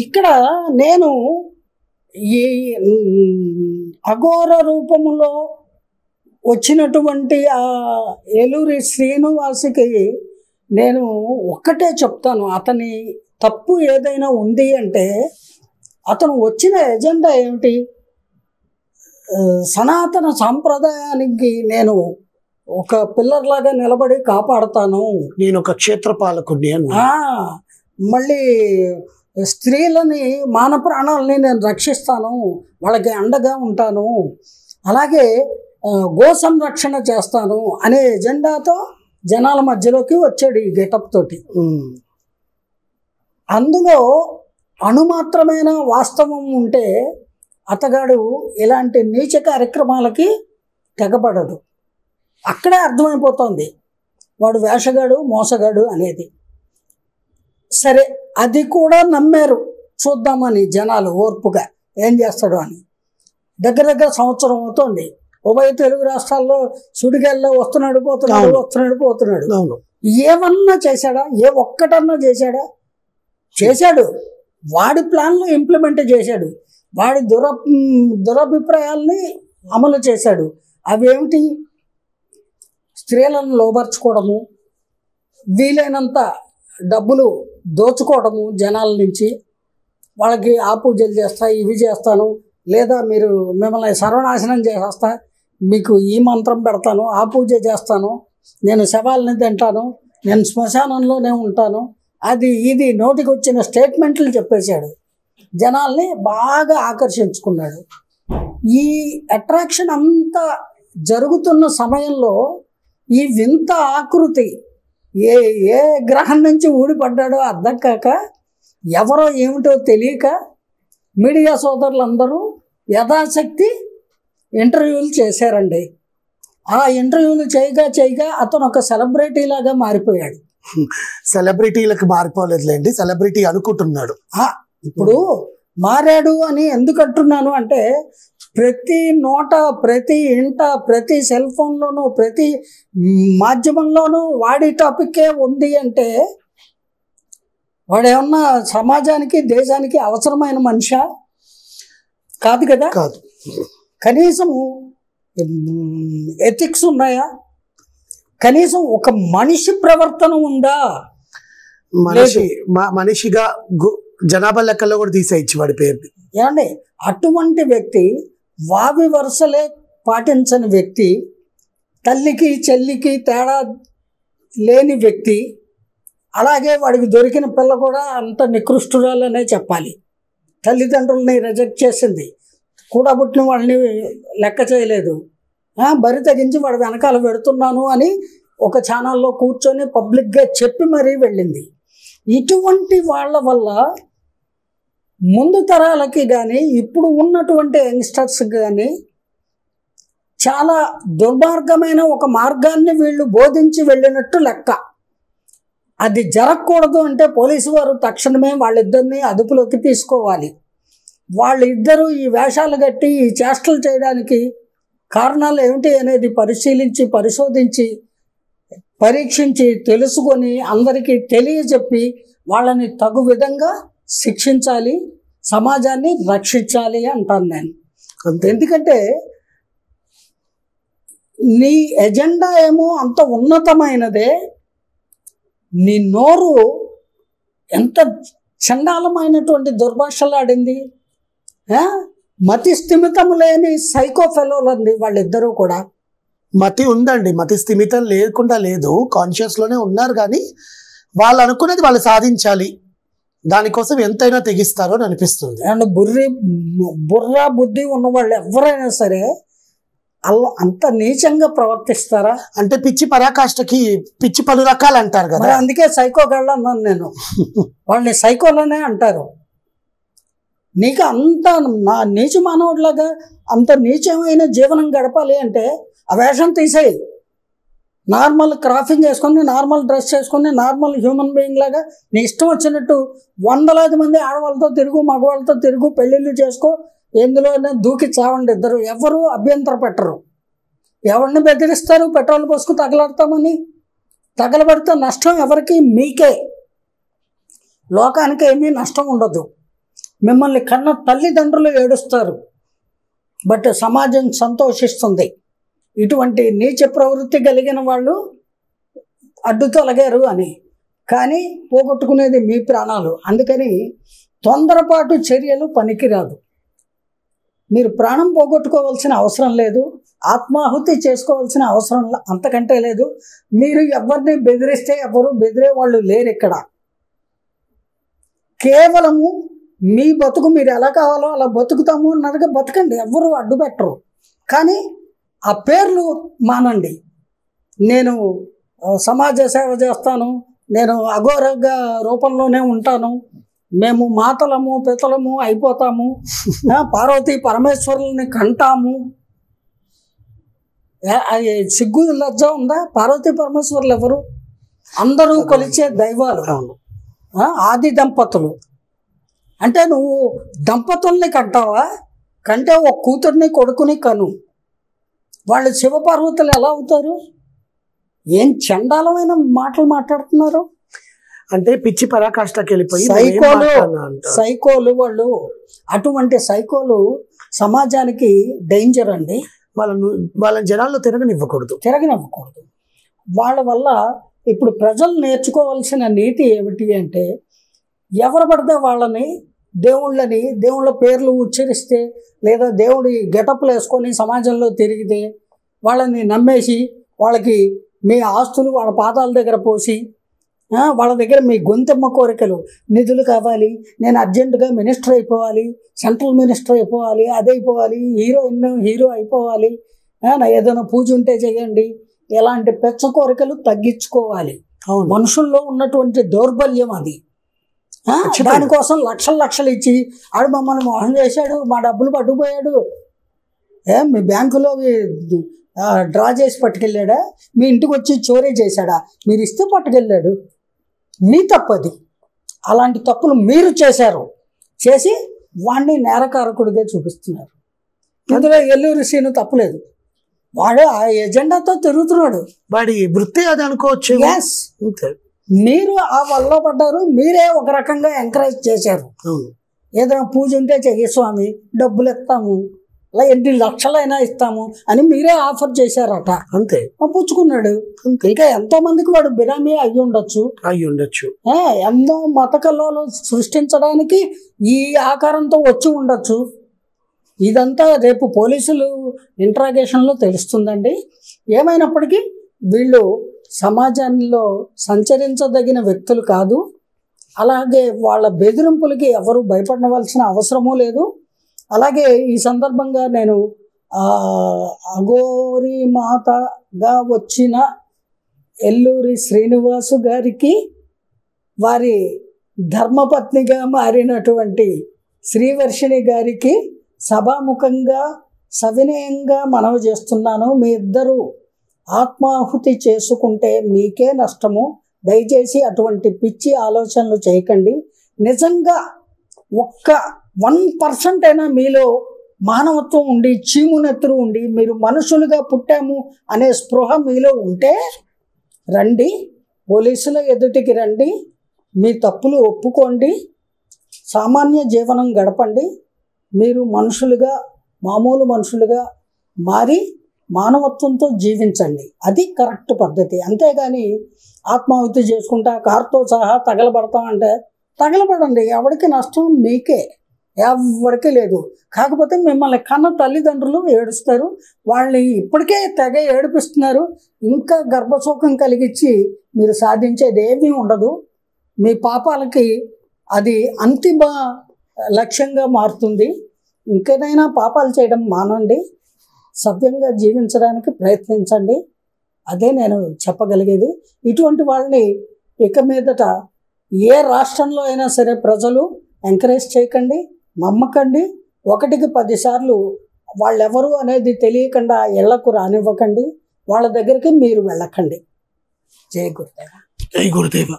ఇక్కడ నేను ఈ అఘోర రూపంలో వచ్చినటువంటి ఆ ఏలూరి శ్రీనివాసుకి నేను ఒక్కటే చెప్తాను, అతని తప్పు ఏదైనా ఉంది అంటే అతను వచ్చిన ఎజెండా ఏమిటి? సనాతన సాంప్రదాయానికి నేను ఒక పిల్లర్ లాగా నిలబడి కాపాడుతాను, నేను ఒక క్షేత్రపాలకుడిని అని. మళ్ళీ స్త్రీలని మాన ప్రాణాలని నేను రక్షిస్తాను, వాళ్ళకి అండగా ఉంటాను, అలాగే గో సంరక్షణ చేస్తాను అనే ఎజెండాతో జనాల మధ్యలోకి వచ్చాడు ఈ గెటప్ తోటి. అందులో అణుమాత్రమైన వాస్తవం ఉంటే అతగాడు ఇలాంటి నీచ కార్యక్రమాలకి తెగబడడు. అక్కడే అర్థమైపోతుంది వాడు వేషగాడు మోసగాడు అనేది. సరే, అది కూడా నమ్మారు, చూద్దామని జనాలు ఓర్పుగా ఏం చేస్తాడు అని. దగ్గర దగ్గర సంవత్సరం అవుతుంది. ఉభయ తెలుగు రాష్ట్రాల్లో సుడిగాల్లో వస్తున్నాడు పోతున్నాడు. ఏమన్నా చేశాడా? ఏ ఒక్కటన్నా చేశాడా? చేశాడు. వాడి ప్లాన్లు ఇంప్లిమెంట్ చేశాడు, వాడి దురభిప్రాయాల్ని అమలు చేశాడు. అవేమిటి? స్త్రీలను లోబర్చుకోవడము, వీలైనంత డబ్బులు దోచుకోవడము జనాల నుంచి, వాళ్ళకి ఆ పూజలు చేస్తా, ఇవి చేస్తాను, లేదా మీరు మిమ్మల్ని సర్వనాశనం చేసేస్తా, మీకు ఈ మంత్రం పెడతాను, ఆ పూజ చేస్తాను, నేను శవాలని తింటాను, నేను శ్మశానంలోనే ఉంటాను, అది ఇది నోటికి వచ్చిన స్టేట్మెంట్లు చెప్పేశాడు. జనాల్ని బాగా ఆకర్షించుకున్నాడు. ఈ అట్రాక్షన్ అంతా జరుగుతున్న సమయంలో ఈ వింత ఆకృతి ఏ ఏ గ్రహం నుంచి ఊడిపడ్డాడో అర్థం కాక, ఎవరో ఏమిటో తెలియక మీడియా సోదరులందరూ యథాశక్తి ఇంటర్వ్యూలు చేశారండి. ఆ ఇంటర్వ్యూలు చేయగా అతను ఒక సెలబ్రిటీ లాగా మారిపోయాడు. సెలబ్రిటీలకు మారిపోలేదులేండి, సెలబ్రిటీ అనుకుంటున్నాడు. ఇప్పుడు మారాడు అని ఎందుకు అంటున్నాను అంటే, ప్రతి నోట, ప్రతి ఇంట, ప్రతి సెల్ ఫోన్లోనూ, ప్రతి మాధ్యమంలోనూ వాడి టాపిక్కే ఉంది అంటే వాడేమన్నా సమాజానికి దేశానికి అవసరమైన మనిషా? కాదు కదా. కాదు. కనీసం ఎథిక్స్ ఉన్నాయా? కనీసం ఒక మనిషి ప్రవర్తన ఉందా? మనిషిగా జనాభా లెక్కల్లో కూడా తీసేయచ్చు వాడి పేరు. ఏమండి, అటువంటి వ్యక్తి, వావి వరుసలే పాటించని వ్యక్తి, తల్లికి చెల్లికి తేడా లేని వ్యక్తి, అలాగే వాడికి దొరికిన పిల్ల కూడా అంత నికృష్టురాలనే చెప్పాలి. తల్లిదండ్రులని రిజెక్ట్ చేసింది, కూడబుట్టిన వాళ్ళని లెక్క చేయలేదు, బరి తెగించి వాడు వెనకాల పెడుతున్నాను అని ఒక ఛానల్లో కూర్చొని పబ్లిక్గా చెప్పి మరీ వెళ్ళింది. ఇటువంటి వాళ్ళ వల్ల ముందు తరాలకి కానీ ఇప్పుడు ఉన్నటువంటి యంగ్స్టర్స్కి కానీ చాలా దుర్మార్గమైన ఒక మార్గాన్ని వీళ్ళు బోధించి వెళ్ళినట్టు లెక్క. అది జరగకూడదు అంటే పోలీసు వారు తక్షణమే వాళ్ళిద్దరిని అదుపులోకి తీసుకోవాలి. వాళ్ళిద్దరూ ఈ వేషాలు కట్టి ఈ చేష్టలు చేయడానికి కారణాలు ఏమిటి అనేది పరిశీలించి, పరిశోధించి, పరీక్షించి, తెలుసుకొని అందరికీ తెలియజెప్పి వాళ్ళని తగు విధంగా శిక్షించాలి, సమాజాన్ని రక్షించాలి అంటాను నేను. ఎందుకంటే నీ ఎజెండా ఏమో అంత ఉన్నతమైనదే, నీ నోరు ఎంత చండాలమైనటువంటి దుర్భాషలాడింది. మతి స్థిమితం లేని సైకో ఫెలోలండి వాళ్ళిద్దరూ కూడా. మతి ఉందండి, మతి స్థిమితం లేకుండా లేదు, కాన్షియస్లోనే ఉన్నారు. కానీ వాళ్ళు అనుకునేది వాళ్ళు సాధించాలి, దానికోసం ఎంతైనా తెగిస్తారు అని అనిపిస్తుంది. అండ్ బుర్ర బుద్ధి ఉన్న వాళ్ళు ఎవరైనా సరే అలా అంత నీచంగా ప్రవర్తిస్తారా? అంటే పిచ్చి పరాకాష్ఠకి పిచ్చి పలు రకాలు అంటారు కదా, అందుకే సైకో గళ్ళు అన్నాను నేను. వాళ్ళని సైకోలోనే అంటారు. నీకు అంత నా నీచ మానవుడిలాగా అంత నీచమైన జీవనం గడపాలి అంటే ఆ వేషం తీసేయి. నార్మల్ క్రాఫింగ్ వేసుకొని, నార్మల్ డ్రెస్ వేసుకొని, నార్మల్ హ్యూమన్ బీయింగ్ లాగా నీ ఇష్టం వచ్చినట్టు వందలాది మంది ఆడవాళ్ళతో తిరుగు, మగవాళ్ళతో తిరుగు, పెళ్ళిళ్ళు చేసుకో, ఎందులోనే దూకి చావండి ఇద్దరు, ఎవరు అభ్యంతర పెట్టరు. ఎవరిని బెదిరిస్తారు? పెట్రోల్ పోసుకు తగలడతామని. తగలబడితే నష్టం ఎవరికి? మీకే. లోకానికి ఏమీ నష్టం ఉండదు. మిమ్మల్ని కన్న తల్లిదండ్రులు ఏడుస్తారు, బట్ సమాజం సంతోషిస్తుంది. ఇటువంటి నీచ ప్రవృత్తి కలిగిన వాళ్ళు అడ్డు తొలగారు అని. కానీ పోగొట్టుకునేది మీ ప్రాణాలు. అందుకని తొందరపాటు చర్యలు పనికిరాదు. మీరు ప్రాణం పోగొట్టుకోవాల్సిన అవసరం లేదు, ఆత్మాహుతి చేసుకోవాల్సిన అవసరం అంతకంటే లేదు. మీరు ఎవరిని బెదిరిస్తే ఎవరు బెదిరే వాళ్ళు లేరు ఇక్కడ. కేవలము మీ బతుకు మీరు ఎలా కావాలో అలా బతుకుతాము అన్నట్టుగా బతకండి, ఎవరు అడ్డు పెట్టరు. కానీ ఆ పేర్లు మానండి. నేను సమాజ సేవ చేస్తాను, నేను అఘోరగా రూపంలోనే ఉంటాను, మేము మాతలము పితలము అయిపోతాము, పార్వతీ పరమేశ్వరుల్ని కంటాము. సిగ్గు లజ్జ ఉందా? పార్వతీ పరమేశ్వరులు ఎవరు? అందరూ కొలిచే దైవాలు, ఆది దంపతులు. అంటే నువ్వు దంపతుల్ని కంటావా? కంటే ఒక కూతుర్ని కొడుకుని కను. వాళ్ళు శివపార్వతులు ఎలా అవుతారు? ఏం చండాలమైన మాటలు మాట్లాడుతున్నారు. అంటే పిచ్చి పరాకాష్ఠకి వెళ్ళిపోయి సైకోలు వాళ్ళు. అటువంటి సైకోలు సమాజానికి డేంజర్ అండి. వాళ్ళ జనాల్లో తిరగనివ్వకూడదు. వాళ్ళ వల్ల ఇప్పుడు ప్రజలు నేర్చుకోవాల్సిన నీతి ఏమిటి అంటే, ఎవరు పడితే వాళ్ళని దేవుళ్ళ పేర్లు ఉచ్చరిస్తే లేదా దేవుడి గెటప్లు వేసుకొని సమాజంలో తిరిగితే వాళ్ళని నమ్మేసి వాళ్ళకి మీ ఆస్తులు వాళ్ళ పాదాల దగ్గర పోసి వాళ్ళ దగ్గర మీ గొంతెమ్మ కోరికలు, నిధులు కావాలి, నేను అర్జెంటుగా మినిస్టర్ అయిపోవాలి, సెంట్రల్ మినిస్టర్ అయిపోవాలి, అదైపోవాలి, హీరో అయిపోవాలి, ఏదైనా పూజ ఉంటే చేయండి, ఎలాంటి పెచ్చ కోరికలు తగ్గించుకోవాలి. మనుషుల్లో ఉన్నటువంటి దౌర్బల్యం అది. దానికోసం లక్షలు ఇచ్చి ఆడు మమ్మల్ని మోసం చేశాడు, మా డబ్బులు పట్టుకుపోయాడు, మీ బ్యాంకులో డ్రా చేసి పట్టుకెళ్ళాడా, మీ ఇంటికి వచ్చి చోరీ చేశాడా, మీరు ఇస్తే పట్టుకెళ్ళాడు, మీ తప్పది. అలాంటి తప్పులు మీరు చేసి వాడిని నేరకారకుడిగా చూపిస్తున్నారు. ఇందులో ఎల్లూరి సీను తప్పులేదు, వాడు ఆ ఎజెండాతో తిరుగుతున్నాడు, వాడి వృత్తి అది అనుకోవచ్చు. మీరు ఆ వల్ల పడ్డారు, మీరే ఒక రకంగా ఎంకరేజ్ చేశారు. ఏదైనా పూజ ఉంటే చెయ్యి స్వామి, డబ్బులు ఇస్తాము, అలా ఎన్ని లక్షలైనా ఇస్తాము అని మీరే ఆఫర్ చేశారట. అంతే, పుచ్చుకున్నాడు. ఇంకా ఎంతో మందికి వాడు బినామీ అయ్యి ఉండొచ్చు. ఎన్నో మత కల్లోలు సృష్టించడానికి ఈ ఆకారంతో వచ్చి ఉండొచ్చు. ఇదంతా రేపు పోలీసులు ఇంట్రాగేషన్లో తెలుస్తుందండి. ఏమైనప్పటికీ వీళ్ళు సమాజంలో సంచరించదగిన వ్యక్తులు కాదు. అలాగే వాళ్ళ బెదిరింపులకి ఎవరు భయపడవలసిన అవసరమూ లేదు. అలాగే ఈ సందర్భంగా నేను అఘోరి మాతగా వచ్చిన ఎల్లూరి శ్రీనివాసు గారికి, వారి ధర్మపత్నిగా మారినటువంటి శ్రీవర్షిణి గారికి సభాముఖంగా సవినయంగా మనవి చేస్తున్నాను. మీ ఇద్దరు ఆత్మాహుతి చేసుకుంటే మీకే నష్టము. దయచేసి అటువంటి పిచ్చి ఆలోచనలు చేయకండి. నిజంగా ఒక్క 1% అయినా మీలో మానవత్వం ఉండి, చీమునెత్తురు ఉండి, మీరు మనుషులుగా పుట్టాము అనే స్పృహ మీలో ఉంటే రండి, పోలీసుల ఎదుటికి రండి, మీ తప్పులు ఒప్పుకోండి, సామాన్య జీవనం గడపండి. మీరు మనుషులుగా, మామూలు మనుషులుగా మారి మానవత్వంతో జీవించండి. అది కరెక్ట్ పద్ధతి. అంతేగాని ఆత్మాహుతి చేసుకుంటా కారుతో సహా తగలబడతాం అంటే తగలబడండి, ఎవరికి నష్టం మీకే, ఎవరికి లేదు. కాకపోతే మిమ్మల్ని కన్న తల్లిదండ్రులు ఏడుస్తారు, వాళ్ళని ఇప్పటికే తెగ ఏడిపిస్తున్నారు. ఇంకా గర్భశోకం కలిగించి మీరు సాధించేది ఏమీ ఉండదు. మీ పాపాలకి అది అంతిమ లక్ష్యంగా మారుతుంది. ఇంకేదైనా పాపాలు చేయడం మానండి, సవ్యంగా జీవించడానికి ప్రయత్నించండి. అదే నేను చెప్పగలిగేది. ఇటువంటి వాళ్ళని ఇక మీదట ఏ రాష్ట్రంలో అయినా సరే ప్రజలు ఎంకరేజ్ చేయకండి, నమ్మకండి. 1కి 10 సార్లు వాళ్ళెవరు అనేది తెలియకుండా ఇళ్లకు రానివ్వకండి, వాళ్ళ దగ్గరికి మీరు వెళ్ళకండి. జై గురుదేవ. జై గురుదేవ.